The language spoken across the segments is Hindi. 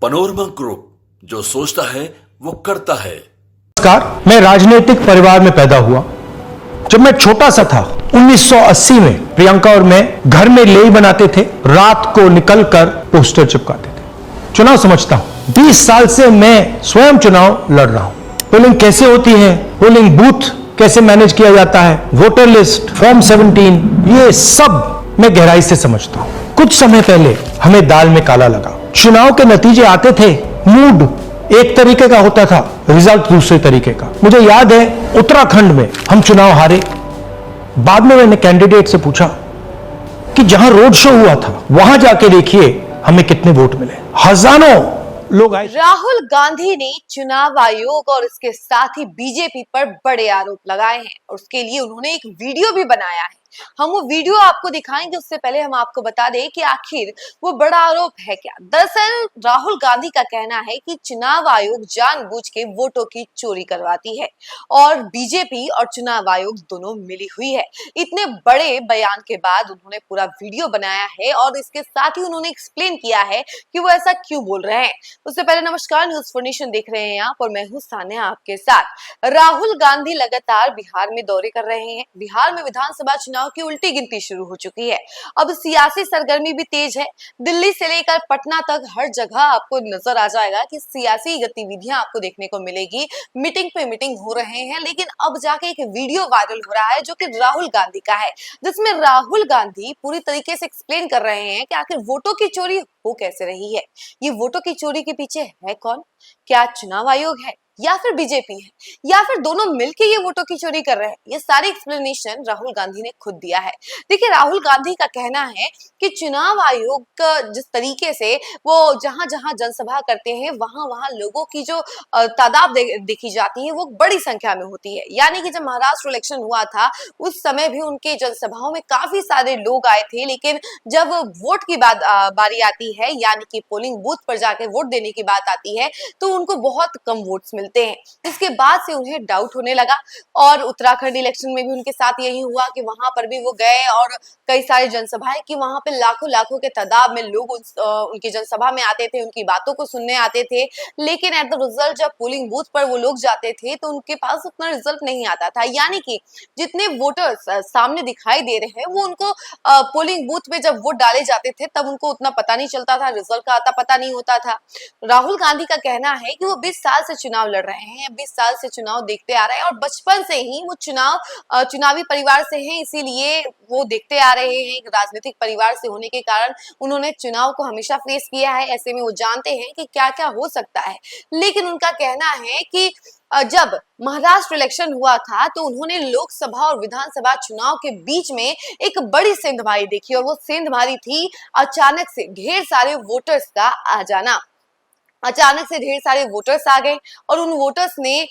पनोरमा ग्रुप, जो सोचता है वो करता है। नमस्कार, मैं राजनीतिक परिवार में पैदा हुआ। जब मैं छोटा सा था 1980 में प्रियंका और मैं घर में लेई बनाते थे, रात को निकलकर पोस्टर चिपकाते थे। चुनाव समझता हूं, 20 साल से मैं स्वयं चुनाव लड़ रहा हूं। पोलिंग कैसे होती है, पोलिंग बूथ कैसे मैनेज किया जाता है, वोटर लिस्ट, फॉर्म 17, ये सब मैं गहराई से समझता हूं। कुछ समय पहले हमें दाल में काला लगा। चुनाव के नतीजे आते थे, मूड एक तरीके का होता था, रिजल्ट दूसरे तरीके का। मुझे याद है उत्तराखंड में हम चुनाव हारे। बाद में मैंने कैंडिडेट से पूछा कि जहां रोड शो हुआ था वहां जाके देखिए हमें कितने वोट मिले। हजारों लोग आए। राहुल गांधी ने चुनाव आयोग और इसके साथ ही बीजेपी पर बड़े आरोप लगाए हैं और उसके लिए उन्होंने एक वीडियो भी बनाया है। हम वो वीडियो आपको दिखाएंगे, उससे पहले हम आपको बता दें कि आखिर वो बड़ा आरोप है क्या। दरअसल राहुल गांधी का कहना है कि चुनाव आयोग जानबूझ के वोटों की चोरी करवाती है और बीजेपी और चुनाव आयोग दोनों मिली हुई है। इतने बड़े बयान के बाद उन्होंने पूरा वीडियो बनाया है और इसके साथ ही उन्होंने एक्सप्लेन किया है कि वो ऐसा क्यों बोल रहे हैं। उससे पहले नमस्कार, न्यूज फॉर नेशन देख रहे हैं आप और मैं हूं सान्या आपके साथ। राहुल गांधी लगातार बिहार में दौरे कर रहे हैं। बिहार में विधानसभा चुनाव की उल्टी गिनती शुरू हो चुकी है। अब सियासी सरगर्मी भी तेज है। दिल्ली से लेकर पटना तक हर जगह आपको नजर आ जाएगा कि सियासी गतिविधियां आपको देखने को मिलेगी। मीटिंग पे मीटिंग हो रहे हैं, लेकिन अब जाके एक वीडियो वायरल हो रहा है जो कि राहुल गांधी का है, जिसमें राहुल गांधी पूरी तरीके से एक्सप्लेन कर रहे हैं कि आखिर वोटों की चोरी हो कैसे रही है। ये वोटों की चोरी के पीछे है कौन? क्या चुनाव आयोग है या फिर बीजेपी है या फिर दोनों मिलकर ये वोटों की चोरी कर रहे हैं? ये सारी एक्सप्लेनेशन राहुल गांधी ने खुद दिया है। देखिए, राहुल गांधी का कहना है कि चुनाव आयोग जिस तरीके से वो जहां जहां जनसभा करते हैं वहां वहां लोगों की जो तादाद देखी जाती है वो बड़ी संख्या में होती है। यानी कि जब महाराष्ट्र इलेक्शन हुआ था उस समय भी उनके जनसभाओं में काफी सारे लोग आए थे, लेकिन जब वोट की बारी आती है, यानी कि पोलिंग बूथ पर जाके वोट देने की बात आती है, तो उनको बहुत कम वोट्स मिलते हैं। इसके बाद से उन्हें डाउट होने लगा और उत्तराखंड इलेक्शन में भी उनके साथ यही हुआ कि वहां पर भी वो गए और कई सारी जनसभाएं की, वहां पे लाखों लाखों के तादाद में लोग उनकी जनसभा में आते थे, उनकी बातों को सुनने आते थे। लेकिन एट द रिजल्ट जब पोलिंग बूथ पर वो लोग जाते थे तो उनके पास उतना रिजल्ट नहीं आता था। यानी कि जितने वोटर्स सामने दिखाई दे रहे हैं वो उनको पोलिंग बूथ में जब वोट डाले जाते थे तब उनको उतना पता नहीं चलता था, रिजल्ट का आता पता नहीं होता था। राहुल गांधी का कहना है कि वो 20 साल से चुनाव लड़ रहे हैं, 20 साल से चुनाव देखते आ रहे हैं और बचपन से ही वो चुनावी परिवार से हैं, इसीलिए वो देखते आ रहे हैं। राजनीतिक परिवार से होने के कारण उन्होंने चुनाव को हमेशा फेस किया है, ऐसे में वो जानते हैं कि क्या क्या हो सकता है। लेकिन उनका कहना है कि जब महाराष्ट्र इलेक्शन हुआ था तो उन्होंने लोकसभा और विधानसभा चुनाव के बीच में एक बड़ी सेंधमारी देखी और वो सेंधमारी थी अचानक से ढेर सारे वोटर्स का आ जाना। अचानक से ढेर सारे वोटर्स आ गए और उन वोटर्स ने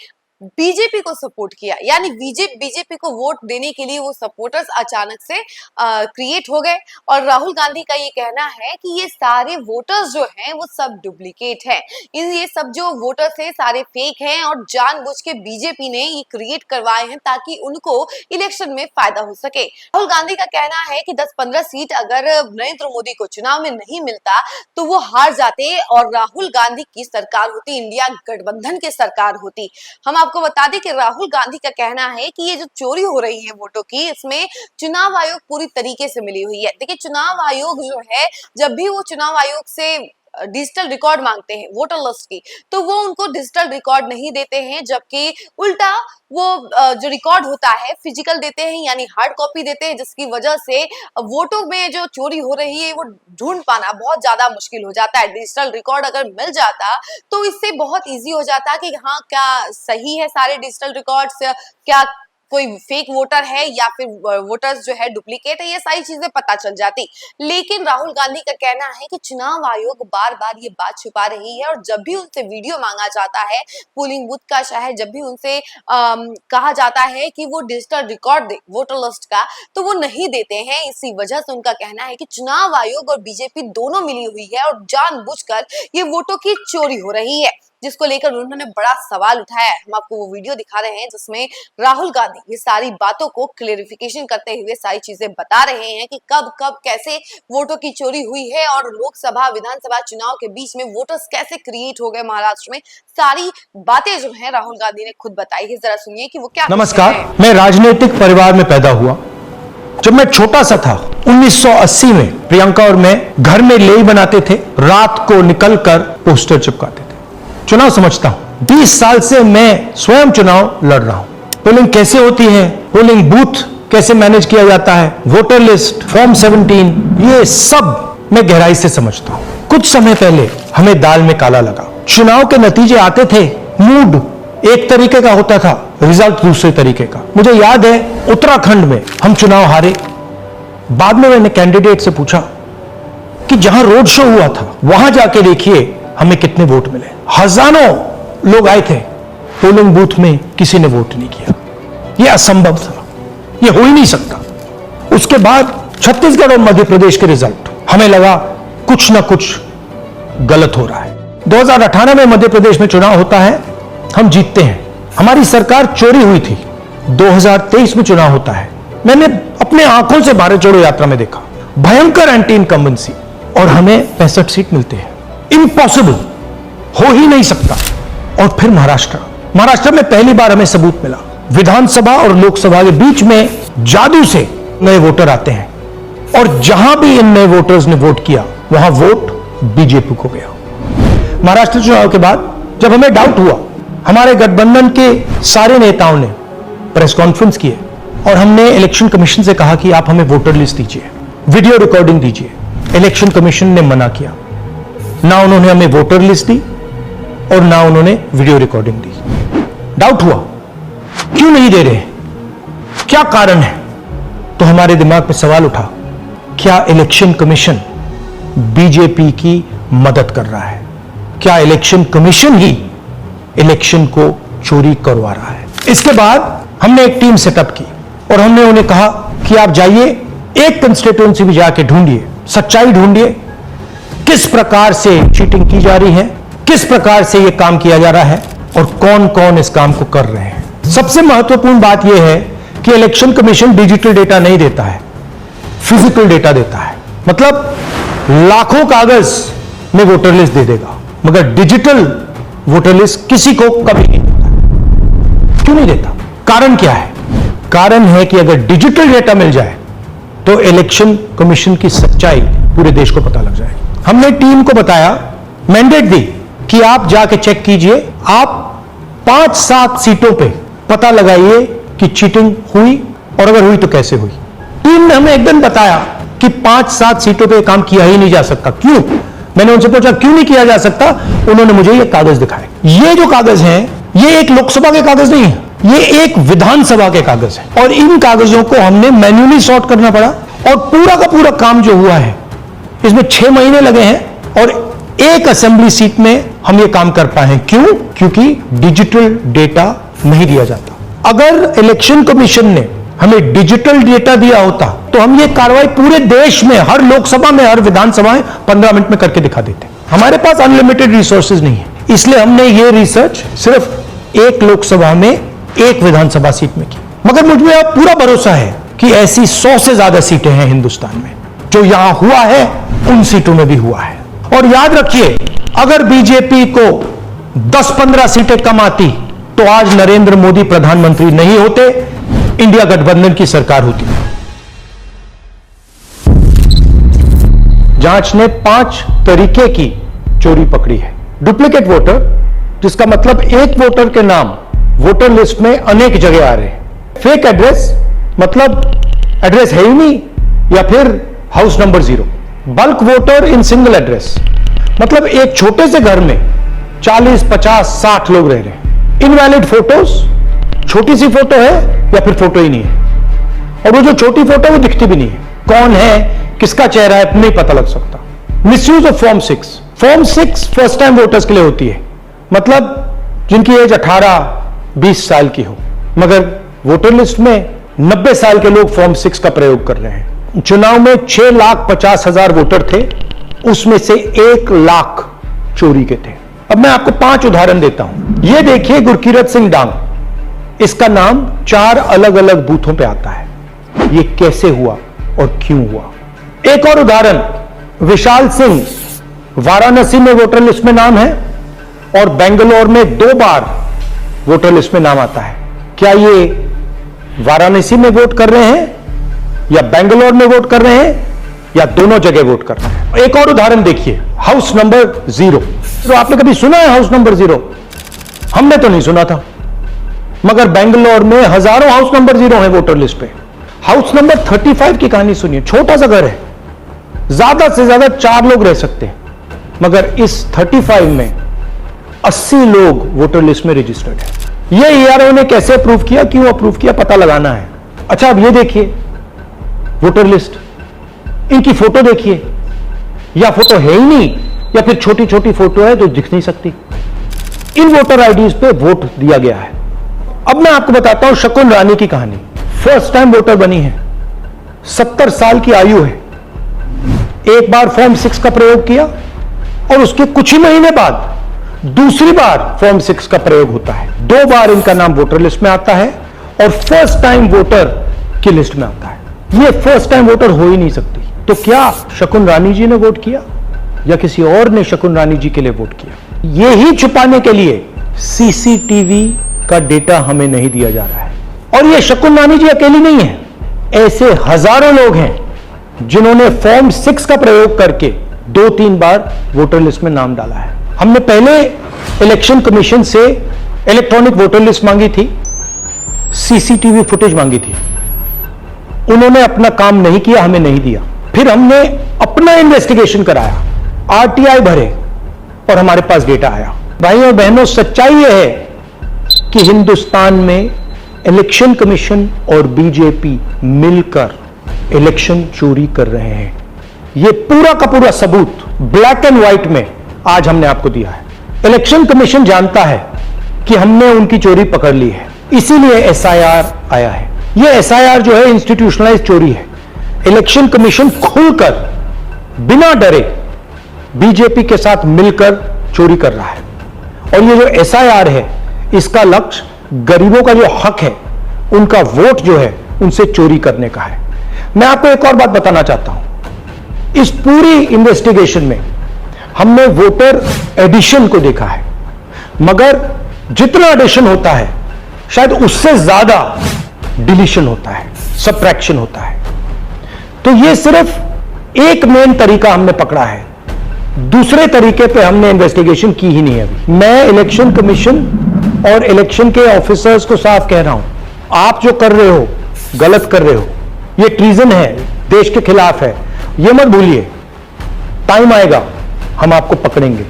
बीजेपी को सपोर्ट किया। यानी बीजेपी को वोट देने के लिए वो सपोर्टर्स अचानक से क्रिएट हो गए। और राहुल गांधी का ये कहना है कि ये सारे वोटर्स जो हैं वो सब डुप्लीकेट हैं, ये सब जो वोटर्स हैं सारे फेक हैं और जानबूझ के बीजेपी ने ये क्रिएट करवाए हैं ताकि उनको इलेक्शन में फायदा हो सके। राहुल गांधी का कहना है कि 10-15 सीट अगर नरेंद्र मोदी को चुनाव में नहीं मिलता तो वो हार जाते और राहुल गांधी की सरकार होती, इंडिया गठबंधन की सरकार होती। हम आपको बता दें कि राहुल गांधी का कहना है कि ये जो चोरी हो रही है वोटों की, इसमें चुनाव आयोग पूरी तरीके से मिली हुई है। देखिए, चुनाव आयोग जो है, जब भी वो चुनाव आयोग से डिजिटल रिकॉर्ड मांगते हैं वोटर लिस्ट की, तो वो उनको डिजिटल रिकॉर्ड नहीं देते हैं, जबकि उल्टा वो जो रिकॉर्ड होता है फिजिकल देते हैं, यानी हार्ड कॉपी देते हैं, जिसकी वजह से वोटों में जो चोरी हो रही है वो ढूंढ पाना बहुत ज्यादा मुश्किल हो जाता है। डिजिटल रिकॉर्ड अगर मिल जाता तो इससे बहुत इजी हो जाता कि हाँ, क्या सही है सारे डिजिटल रिकॉर्ड्स, क्या कोई फेक वोटर है या फिर वोटर्स जो है डुप्लीकेट है, ये सारी चीजें पता चल जाती। लेकिन राहुल गांधी का कहना है कि चुनाव आयोग बार बार ये बात छुपा रही है और जब भी उनसे वीडियो मांगा जाता है पोलिंग बूथ का, चाहे जब भी उनसे कहा जाता है कि वो डिजिटल रिकॉर्ड दे वोटर लिस्ट का, तो वो नहीं देते हैं। इसी वजह से उनका कहना है कि चुनाव आयोग और बीजेपी दोनों मिली हुई है और जानबूझकर ये वोटों की चोरी हो रही है। जिसको लेकर उन्होंने बड़ा सवाल उठाया है। हम आपको वो वीडियो दिखा रहे हैं जिसमें राहुल गांधी ये सारी बातों को क्लेरिफिकेशन करते हुए सारी चीजें बता रहे हैं कि कब कब कैसे वोटों की चोरी हुई है और लोकसभा विधानसभा चुनाव के बीच में वोटर्स कैसे क्रिएट हो गए महाराष्ट्र में। सारी बातें जो है राहुल गांधी ने खुद बताई है। जरा सुनिए कि वो क्या। नमस्कार, मैं राजनीतिक परिवार में पैदा हुआ। जब मैं छोटा सा था 1980 में प्रियंका और मैं घर में लेई बनाते थे, रात को निकलकर पोस्टर चिपकाते थे। चुनाव समझता हूं, 20 साल से मैं स्वयं चुनाव लड़ रहा हूं। पोलिंग कैसे होती है, पोलिंग बूथ कैसे मैनेज किया जाता है, वोटर लिस्ट, फॉर्म 17, ये सब मैं गहराई से समझता हूं। कुछ समय पहले हमें दाल में काला लगा। चुनाव के नतीजे आते थे, मूड एक तरीके का होता था, रिजल्ट दूसरे तरीके का। मुझे याद है उत्तराखंड में हम चुनाव हारे। बाद में मैंने कैंडिडेट से पूछा कि जहां रोड शो हुआ था वहां जाके देखिए हमें कितने वोट मिले। हजारों लोग आए थे, पोलिंग बूथ में किसी ने वोट नहीं किया। यह असंभव था, यह हो ही नहीं सकता। उसके बाद छत्तीसगढ़ और मध्य प्रदेश के रिजल्ट, हमें लगा कुछ ना कुछ गलत हो रहा है। 2018 में मध्य प्रदेश में चुनाव होता है, हम जीतते हैं। हमारी सरकार चोरी हुई थी। 2023 में चुनाव होता है, मैंने अपने आंखों से भारत जोड़ो यात्रा में देखा, भयंकर एंटी इनकम्बेंसी, और हमें 65 सीट मिलते हैं। इम्पॉसिबल, हो ही नहीं सकता। और फिर महाराष्ट्र में पहली बार हमें सबूत मिला। विधानसभा और लोकसभा के बीच में जादू से नए वोटर आते हैं, और जहां भी इन नए वोटर्स ने वोट किया वहां वोट बीजेपी को गया। महाराष्ट्र चुनाव के बाद जब हमें डाउट हुआ, हमारे गठबंधन के सारे नेताओं ने प्रेस कॉन्फ्रेंस किए और हमने इलेक्शन कमीशन से कहा कि आप हमें वोटर लिस्ट दीजिए, वीडियो रिकॉर्डिंग दीजिए। इलेक्शन कमीशन ने मना किया। ना उन्होंने हमें वोटर लिस्ट दी और ना उन्होंने वीडियो रिकॉर्डिंग दी। डाउट हुआ, क्यों नहीं दे रहे, क्या कारण है? तो हमारे दिमाग में सवाल उठा, क्या इलेक्शन कमीशन बीजेपी की मदद कर रहा है? क्या इलेक्शन कमीशन ही इलेक्शन को चोरी करवा रहा है? इसके बाद हमने एक टीम सेटअप की और हमने उन्हें कहा कि आप जाइए, एक कंस्टिट्यूएंसी भी जाके ढूंढिए, सच्चाई ढूंढिए, किस प्रकार से चीटिंग की जा रही है, किस प्रकार से यह काम किया जा रहा है और कौन कौन इस काम को कर रहे हैं। सबसे महत्वपूर्ण बात यह है कि इलेक्शन कमीशन डिजिटल डेटा नहीं देता है, फिजिकल डेटा देता है। मतलब लाखों कागज में वोटर लिस्ट दे देगा, मगर डिजिटल वोटर लिस्ट किसी को कभी नहीं देता। क्यों नहीं देता? कारण क्या है? कारण है कि अगर डिजिटल डेटा मिल जाए तो इलेक्शन कमीशन की सच्चाई पूरे देश को पता लग जाएगी। हमने टीम को बताया, मैंडेट दी कि आप जाके चेक कीजिए, आप 5-7 सीटों पे पता लगाइए कि चीटिंग हुई, और अगर हुई तो कैसे हुई। टीम ने हमें एक दिन बताया कि 5-7 सीटों पे काम किया ही नहीं जा सकता। क्यों? मैंने उनसे पूछा क्यों नहीं किया जा सकता। उन्होंने मुझे ये कागज दिखाए। ये जो कागज हैं, ये एक लोकसभा के कागज नहीं है, ये एक विधानसभा के कागज है, और इन कागजों को हमने मैन्युअली सॉर्ट करना पड़ा। और पूरा का पूरा काम जो हुआ है, इसमें 6 महीने लगे हैं, और एक असेंबली सीट में हम ये काम कर पाए हैं। क्यों? क्योंकि डिजिटल डेटा नहीं दिया जाता। अगर इलेक्शन कमीशन ने हमें डिजिटल डेटा दिया होता तो हम ये कार्रवाई पूरे देश में, हर लोकसभा में, हर विधानसभा में 15 मिनट में करके दिखा देते। हमारे पास अनलिमिटेड रिसोर्सेज नहीं है, इसलिए हमने ये रिसर्च सिर्फ एक लोकसभा में, एक विधानसभा सीट में की। मगर मुझे अब पूरा भरोसा है कि ऐसी 100 से ज्यादा सीटें हैं हिंदुस्तान में। जो यहां हुआ है उन सीटों में भी हुआ है। और याद रखिए, अगर बीजेपी को 10-15 सीटें कम आती तो आज नरेंद्र मोदी प्रधानमंत्री नहीं होते, इंडिया गठबंधन की सरकार होती। जांच ने 5 तरीके की चोरी पकड़ी है। डुप्लीकेट वोटर, जिसका मतलब एक वोटर के नाम वोटर लिस्ट में अनेक जगह आ रहे हैं। फेक एड्रेस, मतलब एड्रेस है ही नहीं या फिर house number 0। Bulk voter in single address, मतलब एक छोटे से घर में 40, 50, 60 लोग रह रहे हैं। इनवैलिड फोटोज, छोटी सी फोटो है या फिर फोटो ही नहीं है, और वो जो छोटी फोटो वो दिखती भी नहीं है। कौन है, किसका चेहरा है, नहीं पता लग सकता। Misuse of form 6। Form 6 first time voters के लिए होती है, मतलब जिनकी एज 18-20 साल की हो, मगर वोटर लिस्ट में 90 साल के लोग फॉर्म 6 का प्रयोग कर रहे हैं। चुनाव में 6,50,000 वोटर थे, उसमें से 1 लाख चोरी के थे। अब मैं आपको 5 उदाहरण देता हूं। यह देखिए गुरकीरत सिंह डांग, इसका नाम 4 अलग अलग बूथों पे आता है। यह कैसे हुआ और क्यों हुआ? एक और उदाहरण, विशाल सिंह, वाराणसी में वोटर लिस्ट में नाम है और बेंगलोर में 2 बार वोटर लिस्ट में नाम आता है। क्या ये वाराणसी में वोट कर रहे हैं या बेंगलोर में वोट कर रहे हैं या दोनों जगह वोट कर रहे हैं? एक और उदाहरण देखिए, हाउस नंबर 0। तो आपने कभी सुना है हाउस नंबर 0? हमने तो नहीं सुना था, मगर बेंगलोर में हजारों हाउस नंबर 0 है वोटर लिस्ट पे। हाउस नंबर 35 की कहानी सुनिए। छोटा सा घर है, ज्यादा से ज्यादा 4 लोग रह सकते हैं, मगर इस 35 में 80 लोग वोटर लिस्ट में रजिस्टर्ड है। ये ईआरओ ने कैसे अप्रूव किया, क्यों अप्रूव किया, पता लगाना है। अच्छा, अब ये देखिए वोटर लिस्ट, इनकी फोटो देखिए, या फोटो है ही नहीं या फिर छोटी छोटी फोटो है जो दिख नहीं सकती। इन वोटर आईडीज पे वोट दिया गया है। अब मैं आपको बताता हूं शकुन रानी की कहानी। फर्स्ट टाइम वोटर बनी है, 70 साल की आयु है। एक बार फॉर्म 6 का प्रयोग किया और उसके कुछ ही महीने बाद दूसरी बार फॉर्म 6 का प्रयोग होता है। 2 बार इनका नाम वोटर लिस्ट में आता है और फर्स्ट टाइम वोटर की लिस्ट में आता है। ये फर्स्ट टाइम वोटर हो ही नहीं सकती। तो क्या शकुन रानी जी ने वोट किया या किसी और ने शकुन रानी जी के लिए वोट किया? ये ही छुपाने के लिए सीसीटीवी का डेटा हमें नहीं दिया जा रहा है। और ये शकुन रानी जी अकेली नहीं है, ऐसे हजारों लोग हैं जिन्होंने फॉर्म 6 का प्रयोग करके 2-3 बार वोटर लिस्ट में नाम डाला है। हमने पहले इलेक्शन कमीशन से इलेक्ट्रॉनिक वोटर लिस्ट मांगी थी, सीसीटीवी फुटेज मांगी थी। उन्होंने अपना काम नहीं किया, हमें नहीं दिया। फिर हमने अपना इन्वेस्टिगेशन कराया, आरटीआई भरे और हमारे पास डेटा आया। भाई और बहनों, सच्चाई यह है कि हिंदुस्तान में इलेक्शन कमीशन और बीजेपी मिलकर इलेक्शन चोरी कर रहे हैं। यह पूरा का पूरा सबूत ब्लैक एंड व्हाइट में आज हमने आपको दिया है। इलेक्शन कमीशन जानता है कि हमने उनकी चोरी पकड़ ली है, इसीलिए एसआईआर आया है। यह एसआईआर जो है इंस्टीट्यूशनलाइज चोरी है। इलेक्शन कमीशन खुलकर बिना डरे बीजेपी के साथ मिलकर चोरी कर रहा है। और ये जो एसआईआर है, इसका लक्ष्य गरीबों का जो हक है, उनका वोट जो है, उनसे चोरी करने का है। मैं आपको एक और बात बताना चाहता हूं। इस पूरी इन्वेस्टिगेशन में हमने वोटर एडिशन को देखा है, मगर जितना एडिशन होता है शायद उससे ज्यादा डिलीशन होता है, सबट्रैक्शन होता है। तो ये सिर्फ एक मेन तरीका हमने पकड़ा है, दूसरे तरीके पे हमने इन्वेस्टिगेशन की ही नहीं अभी। मैं इलेक्शन कमीशन और इलेक्शन के ऑफिसर्स को साफ कह रहा हूं, आप जो कर रहे हो गलत कर रहे हो, ये ट्रीजन है, देश के खिलाफ है। ये मत भूलिए, टाइम आएगा हम आपको पकड़ेंगे,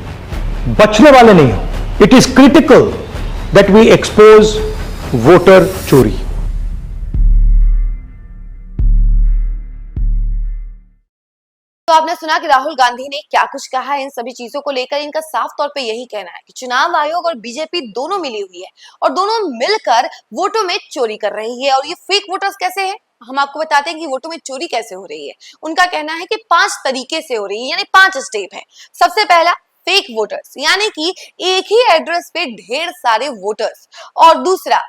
बचने वाले नहीं हो। It is critical that we expose voter चोरी। तो आपने सुना कि राहुल गांधी ने क्या कुछ कहा है इन सभी चीजों को लेकर। इनका साफ तौर पे यही कहना है कि चुनाव आयोग और बीजेपी दोनों मिली हुई है और दोनों मिलकर वोटों में चोरी कर रही है। और ये फेक वोटर्स कैसे हैं, हम आपको बताते हैं कि वोटों में चोरी कैसे हो रही है। उनका कहना है कि 5 तरीके से हो रही है, यानी 5 स्टेप है। सबसे पहला फेक वोटर्स, यानी कि एक ही एड्रेस पे ढेर सारे वोटर्स। और दूसरा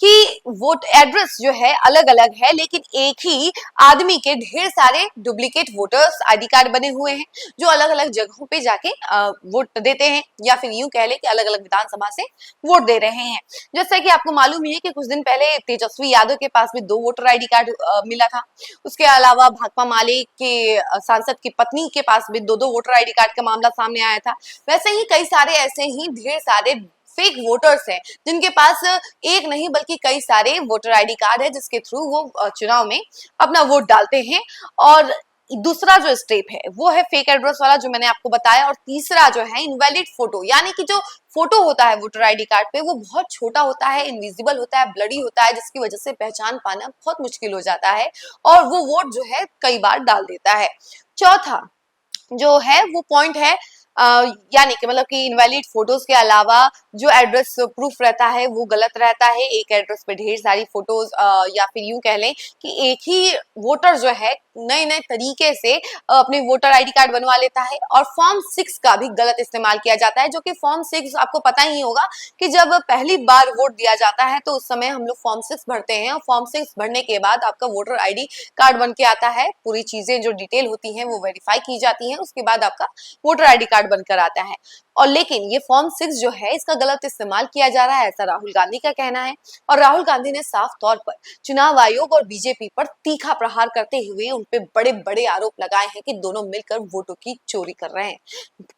कि वोट एड्रेस जो है अलग अलग है, लेकिन एक ही आदमी के ढेर सारे डुप्लीकेट वोटर्स आईडी कार्ड बने हुए हैं जो अलग अलग जगहों पे जाके वोट देते हैं, या फिर यूं कह ले कि अलग अलग विधानसभा से वोट दे रहे हैं। जैसा कि आपको मालूम ही है कि कुछ दिन पहले तेजस्वी यादव के पास भी 2 वोटर आईडी कार्ड मिला था। उसके अलावा भाकपा माले के सांसद की पत्नी के पास भी 2 वोटर आईडी कार्ड का मामला सामने आया था। वैसे ही कई सारे ऐसे ही ढेर सारे फेक वोटर्स हैं जिनके पास एक नहीं बल्कि कई सारे वोटर आईडी कार्ड है, जिसके थ्रू वो चुनाव में अपना वोट डालते हैं। और दूसरा जो स्टेप है वो है फेक एड्रेस वाला, जो मैंने आपको बताया। और तीसरा जो है इनवैलिड फोटो, यानी कि जो फोटो होता है वोटर आईडी कार्ड पे वो बहुत छोटा होता है, इनविजिबल होता है, ब्लडी होता है, जिसकी वजह से पहचान पाना बहुत मुश्किल हो जाता है और वो वोट जो है कई बार डाल देता है। चौथा जो है वो पॉइंट है यानी कि मतलब कि इनवैलिड फोटोज के अलावा जो एड्रेस प्रूफ रहता है वो गलत रहता है। एक एड्रेस पे ढेर सारी फोटोज या फिर यूं कह लें कि एक ही वोटर जो है नए नए तरीके से अपने वोटर आईडी कार्ड बनवा लेता है और फॉर्म 6 का भी गलत इस्तेमाल किया जाता है, जो कि फॉर्म 6 आपको पता ही होगा कि जब पहली बार वोट दिया जाता है तो उस समय हम लोग फॉर्म 6 भरते हैं और फॉर्म 6 भरने के बाद आपका वोटर आईडी कार्ड बन के आता है। पूरी चीजें जो डिटेल होती हैं वो वेरीफाई की जाती हैं, उसके बाद आपका वोटर आईडी कार्ड बनकर आता है। और लेकिन ये फॉर्म 6 जो है इसका गलत इस्तेमाल किया जा रहा है, ऐसा राहुल गांधी का कहना है। और राहुल गांधी ने साफ तौर पर चुनाव आयोग और बीजेपी पर तीखा प्रहार करते हुए उन पे बड़े बड़े आरोप लगाए हैं कि दोनों मिलकर वोटों की चोरी कर रहे हैं।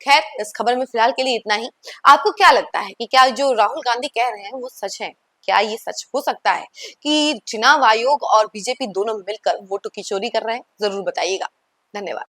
खैर, इस खबर में फिलहाल के लिए इतना ही। आपको क्या लगता है कि क्या जो राहुल गांधी कह रहे हैं वो सच है? क्या ये सच हो सकता है कि चुनाव आयोग और बीजेपी दोनों मिलकर वोटों की चोरी कर रहे हैं? जरूर बताइएगा। धन्यवाद।